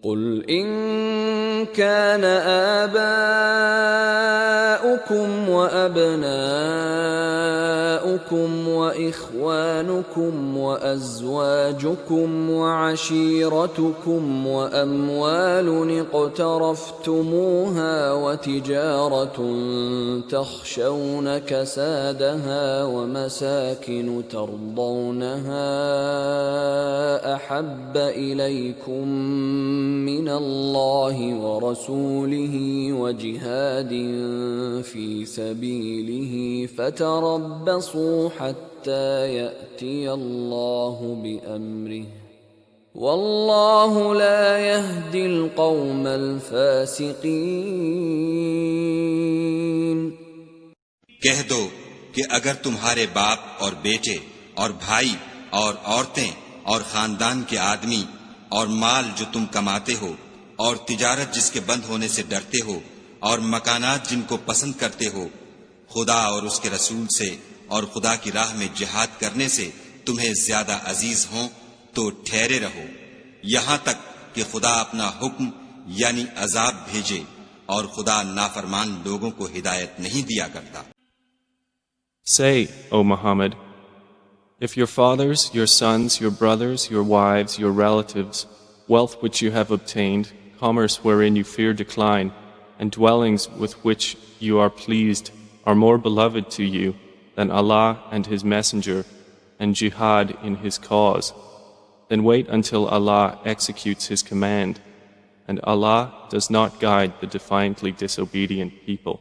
قل إن كان آباؤكم وأبناؤكم وإخوانكم وأزواجكم وعشيرتكم وأموال اقترفتموها وتجارة تخشون كسادها ومساكن ترضونها أحب إليكم من الله ورسوله وجهاد في سبيله فتربصوا حتى يأتي الله بأمره والله لا يهدي القوم الفاسقين۔ کہہ دو کہ اگر تمہارے باپ اور بیٹے اور بھائی اور عورتیں اور خاندان کے آدمی اور مال جو تم کماتے ہو اور تجارت جس کے بند ہونے سے ڈرتے ہو اور مکانات جن کو پسند کرتے ہو خدا اور اس کے رسول سے اور خدا کی راہ میں جہاد کرنے سے تمہیں زیادہ عزیز ہوں تو ٹھہرے رہو یہاں تک کہ خدا اپنا حکم یعنی عذاب بھیجے اور خدا نافرمان لوگوں کو ہدایت نہیں دیا کرتا۔ Say, O Muhammad, if your fathers, your sons, your brothers, your wives, your relatives, wealth which you have obtained, commerce wherein you fear decline, and dwellings with which you are pleased are more beloved to you than Allah and His Messenger and jihad in His cause, then wait until Allah executes His command, and Allah does not guide the defiantly disobedient people.